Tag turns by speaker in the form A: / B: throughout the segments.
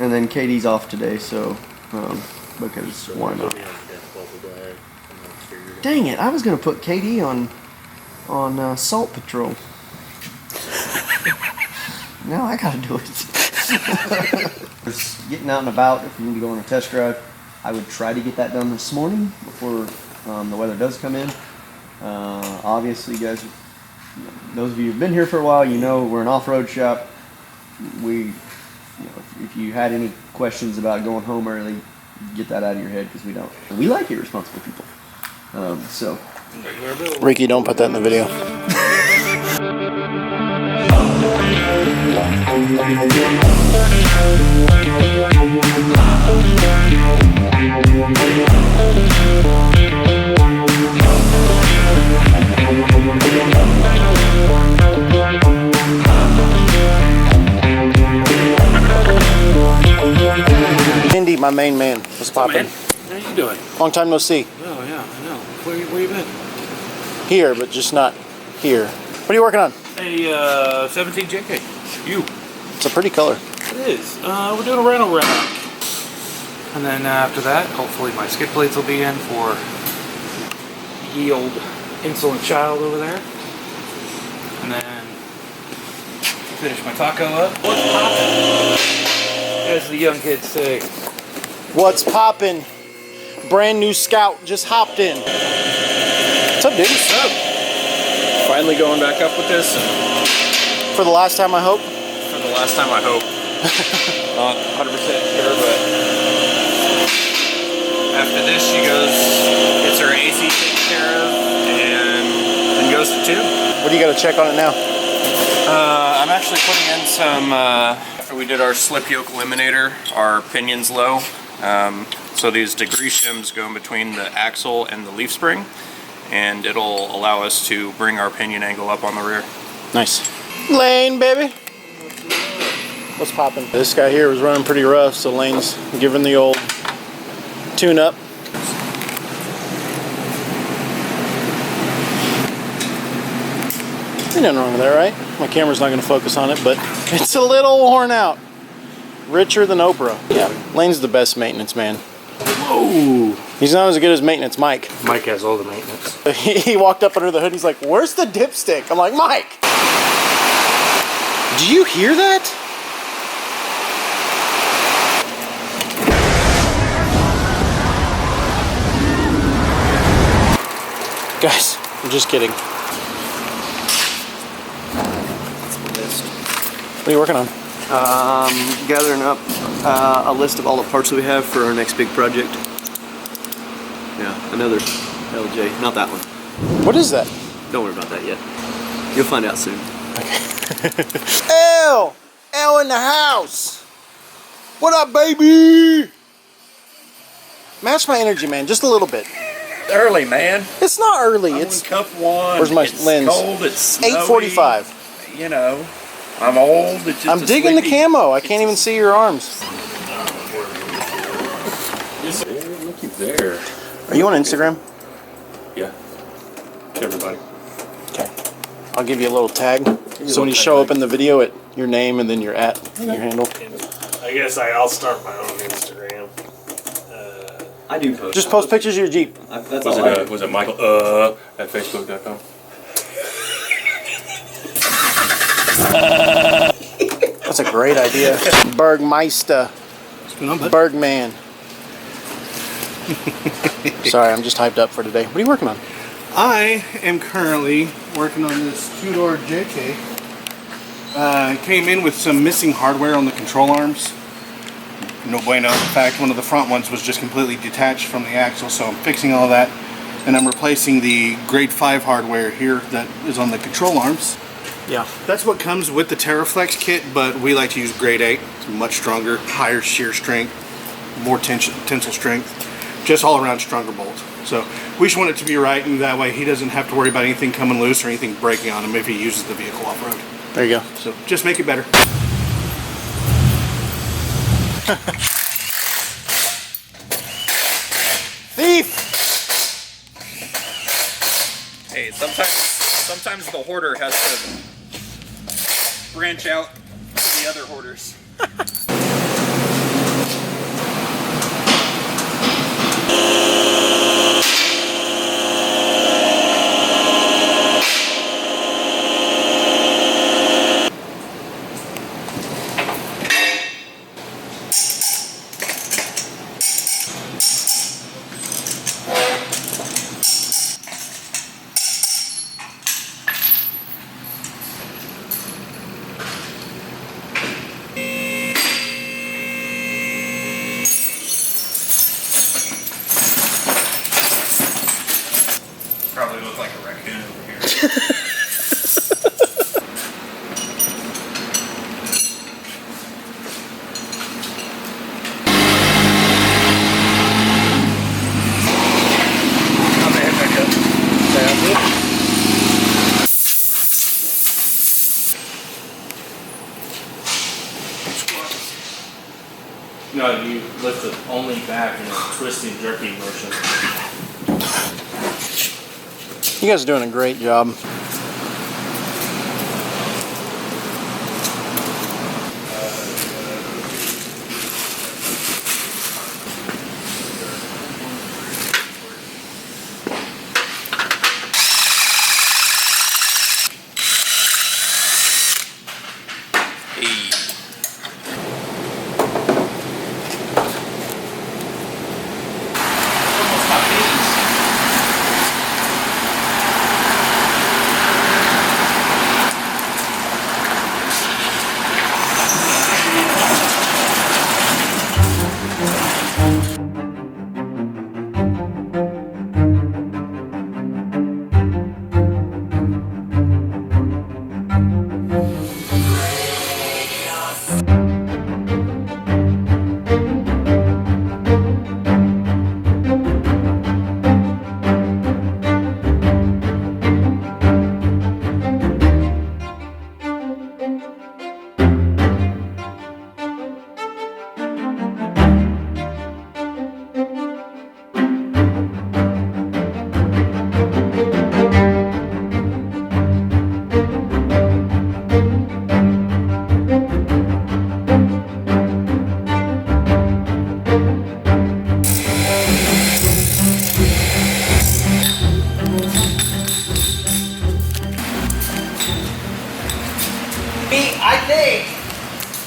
A: and then Katie's off today, so because why not? Dang it! I was gonna put Katie on Salt Patrol. Now I gotta do it. Just getting out and about. If you need to go on a test drive, I would try to get that done this morning before the weather does come in. Obviously, you guys, those of you who've been here for a while, you know we're an off-road shop. If you had any questions about going home early, get that out of your head because we don't. We like irresponsible people. So,
B: Ricky, don't put that in the video. Indy, my main man, what's poppin'?
C: How you doing?
B: Long time no see.
C: Oh yeah, I know. Where you been?
B: Here, but just not here. What are you working on?
C: A 17 JK. You.
B: It's a pretty color.
C: It is. We're doing a rental rack. And then after that, hopefully my skid plates will be in for ye old insolent child over there. And then finish my taco up. What's poppin'? As the young kids say.
B: What's poppin'? Brand new Scout just hopped in. What's up, dude?
D: What's up? Finally going back up with this.
B: For the last time, I hope.
D: For the last time, I hope. Not 100% sure, but after this, she goes, gets her AC taken care of, and then goes to tune.
B: What do you got to check on it now?
D: I'm actually putting in some. After we did our slip yoke eliminator, our pinion's low. So these degree shims go in between the axle and the leaf spring, and it'll allow us to bring our pinion angle up on the rear.
B: Nice. Lane, baby. What's poppin'? This guy here was running pretty rough, so Lane's giving the old tune-up. Ain't nothing wrong with that, right? My camera's not going to focus on it, but it's a little worn out. Richer than Oprah. Yeah, Lane's the best maintenance man.
C: Whoa!
B: He's not as good as maintenance Mike.
C: Mike has all the maintenance.
B: He walked up under the hood, he's like, where's the dipstick? I'm like, Mike! Do you hear that? Guys, I'm just kidding. What are you working on?
A: gathering up a list of all the parts that we have for our next big project. Yeah, another LJ, not that one.
B: What is that?
A: Don't worry about that yet. You'll find out soon.
B: L in the house. What up, baby? Match my energy, man, just a little bit.
D: Early, man.
B: It's not early.
D: I'm
B: It's
D: in cup one.
B: Where's my
D: it's
B: lens?
D: Cold. It's snowy.
B: 8:45.
D: You know, I'm old. It's just
B: I'm digging the camo. I can't even see your arms.
D: Looky there.
B: Are you on Instagram?
D: Yeah. Everybody.
B: Okay. I'll give you a little tag. So when you show up in the video, at your name and then your your handle.
E: I guess I'll start my own Instagram.
A: I do post.
B: Just post pictures of your Jeep.
A: That's all I do.
D: Was it Michael at Facebook.com?
B: That's a great idea. Bergmeister. Bergman. Sorry, I'm just hyped up for today. What are you working on?
E: I am currently working on this two-door JK. Came in with some missing hardware on the control arms. No bueno. In fact, one of the front ones was just completely detached from the axle, so I'm fixing all that. And I'm replacing the grade 5 hardware here that is on the control arms.
B: Yeah.
E: That's what comes with the TerraFlex kit, but we like to use grade 8. It's much stronger, higher shear strength, more tensile strength, just all around stronger bolt. So we just want it to be right, and that way he doesn't have to worry about anything coming loose or anything breaking on him if he uses the vehicle off-road.
B: There you go.
E: So just make it better.
B: Thief!
D: Hey, sometimes the hoarder has to branch out to the other hoarders.
E: No, you lift it only back in a twisting, jerking motion.
B: You guys are doing a great job.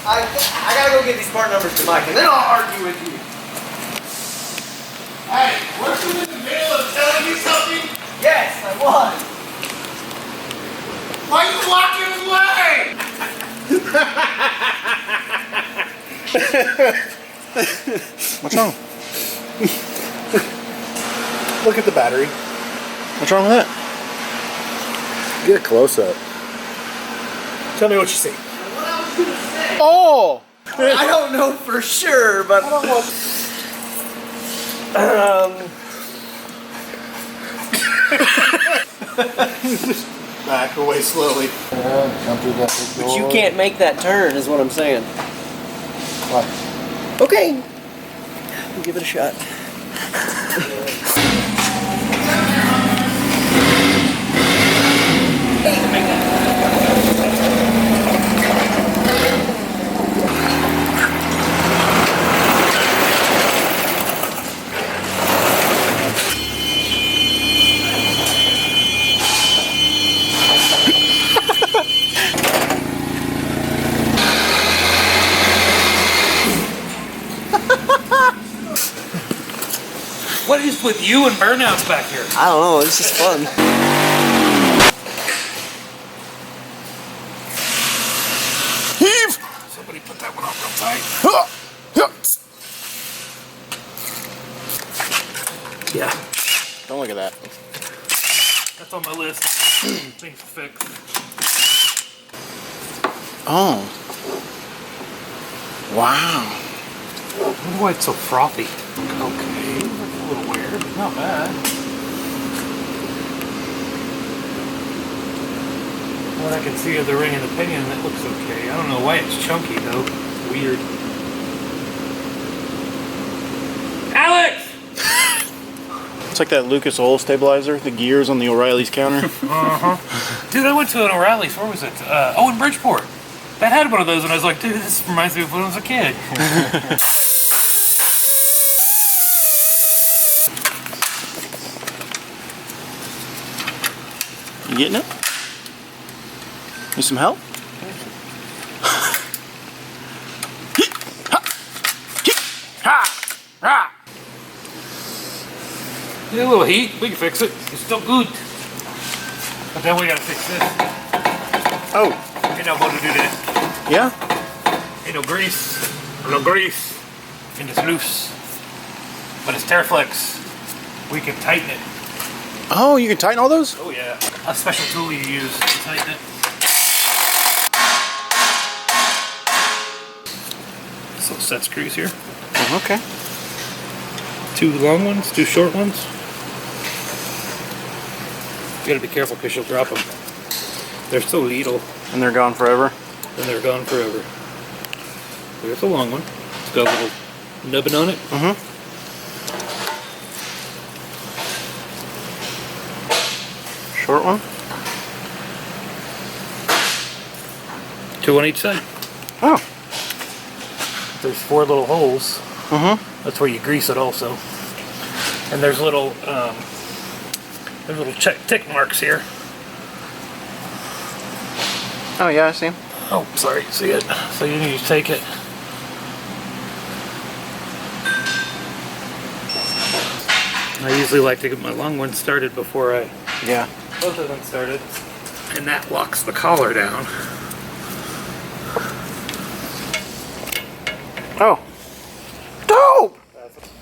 A: I gotta go get these part numbers to Mike, and then I'll argue with you.
E: Hey, weren't you in the middle of telling me something?
A: Yes, I was.
E: Why are you walking away?
B: What's wrong?
E: Look at the battery.
B: What's wrong with that? Get a close up.
E: Tell me what you see.
A: What I was gonna say.
B: Oh!
A: I don't know for sure, but
E: Back away slowly.
A: but you can't make that turn, is what I'm saying.
B: What?
A: Okay, we'll give it a shot.
C: What is with you and burnouts back here?
A: I don't know, it's just fun.
B: Heave!
C: Somebody put that one on real tight. Yeah,
B: Don't look at that.
C: that's on my list. Things to fix.
B: Oh. Wow.
C: I wonder why it's so frothy. Okay, a little weird, but not bad. What I can see of the ring and the pinion, that looks okay. I don't know why it's chunky though. It's weird. Alex!
B: It's like that Lucas Oil stabilizer, the gears on the O'Reilly's counter.
C: Dude, I went to an O'Reilly's, where was it? In Bridgeport. That had one of those and I was like, dude, this reminds me of when I was a kid.
B: You getting it? Need some help?
C: Need a little heat, we can fix it. It's still good. But then we gotta fix this.
B: Oh,
C: Ain't no going to do that.
B: yeah?
C: Ain't no grease. Or no grease. And it's loose. But it's Terraflex. We can tighten it.
B: Oh, you can tighten all those?
C: Oh yeah. A special tool you use to tighten it. So set screws here.
B: Oh, okay.
C: 2 long ones, 2 short ones. You gotta be careful because you'll drop them. They're so little
B: And they're gone forever?
C: and they're gone forever. There's a long one. It's got a little Nubbin on it.
B: Short one.
C: 2 on each side.
B: Oh.
C: There's 4 little holes. That's where you grease it also. And there's little tick marks here.
B: Oh yeah, I see 'em.
C: Oh, sorry, see it? So you need to take it. I usually like to get my long one started before I
B: Yeah.
C: both of them started. And that locks the collar down.
B: Oh. Dope!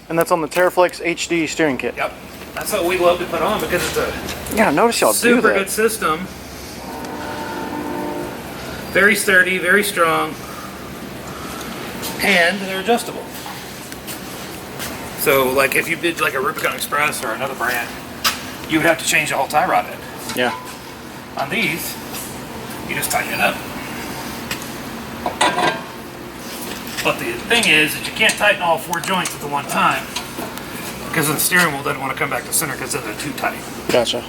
B: And that's on the Terraflex HD steering kit.
C: Yep. That's what we love to put on because it's a
B: Yeah, notice y'all do
C: super
B: that.
C: good system. Very sturdy, very strong, and they're adjustable. So, like if you did like a Rubicon Express or another brand, you would have to change the whole tie rod in.
B: Yeah.
C: On these, you just tighten it up. But the thing is that you can't tighten all 4 joints at the one time because then the steering wheel doesn't want to come back to center because then they're too tight.
B: Gotcha.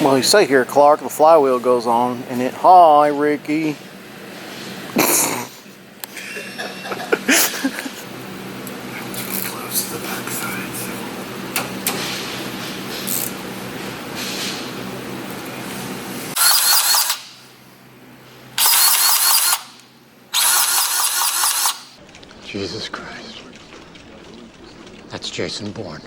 B: Well, you say here, Clark, the flywheel goes on, and it. Hi, Ricky.
C: Close to the back side.
F: Jesus Christ. That's Jason Bourne.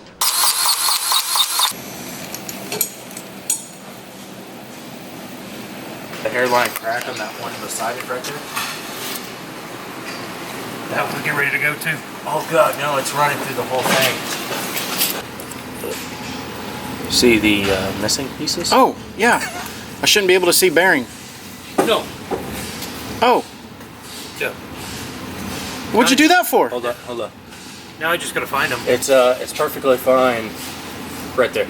C: The hairline crack on that one beside it right there. That will get ready to go too. Oh god, no, it's running through the whole thing. See the missing pieces?
B: Oh, yeah. I shouldn't be able to see bearing.
C: No.
B: Oh,
C: Yeah.
B: what'd you do that for?
C: Hold up. Now I just gotta find them.
G: It's perfectly fine right there.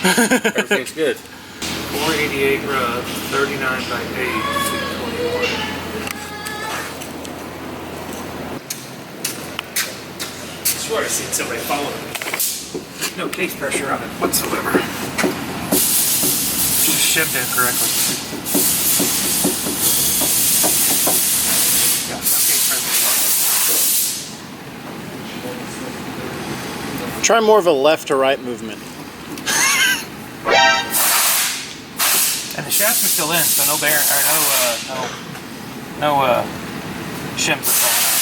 G: Everything's good.
C: 488 rub, 39 by 8, 221. I swear I've seen somebody following me. No case pressure on it whatsoever. Just shimmed in correctly. Yeah, no case pressure.
B: Try more of a left to right movement.
C: And the shafts are still in, so no bear or no shims are falling out.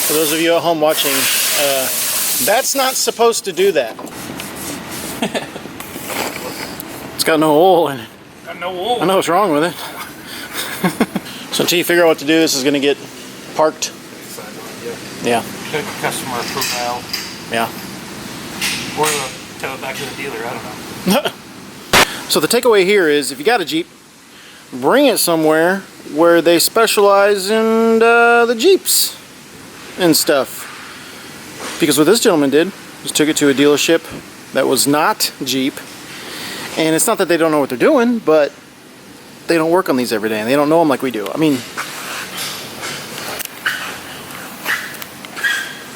B: For those of you at home watching, that's not supposed to do that. It's got no oil in it.
C: Got no wool.
B: I know what's wrong with it. So until you figure out what to do, this is going to get parked. Yeah,
C: Customer approved valve.
B: yeah.
C: Or tow it back to the dealer, I don't know.
B: So the takeaway here is, if you got a Jeep, bring it somewhere where they specialize in the Jeeps and stuff. Because what this gentleman did was took it to a dealership that was not Jeep. And it's not that they don't know what they're doing, but they don't work on these every day and they don't know them like we do. I mean,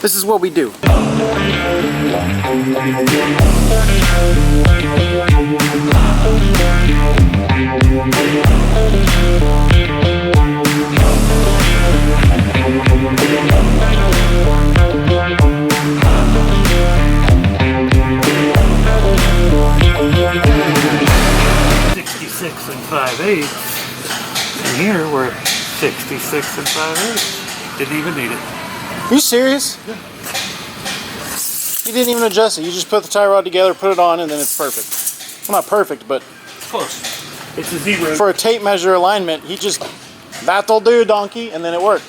B: this is what we do.
C: 66 and 5/8. And here we're at 66 and 5/8. Didn't even need it.
B: Are you serious? You didn't even adjust it. You just put the tie rod together, put it on, and then it's perfect. Well, not perfect, but
C: It's close. It's a 0.
B: for a tape measure alignment, he just, that'll do, donkey, and then it worked.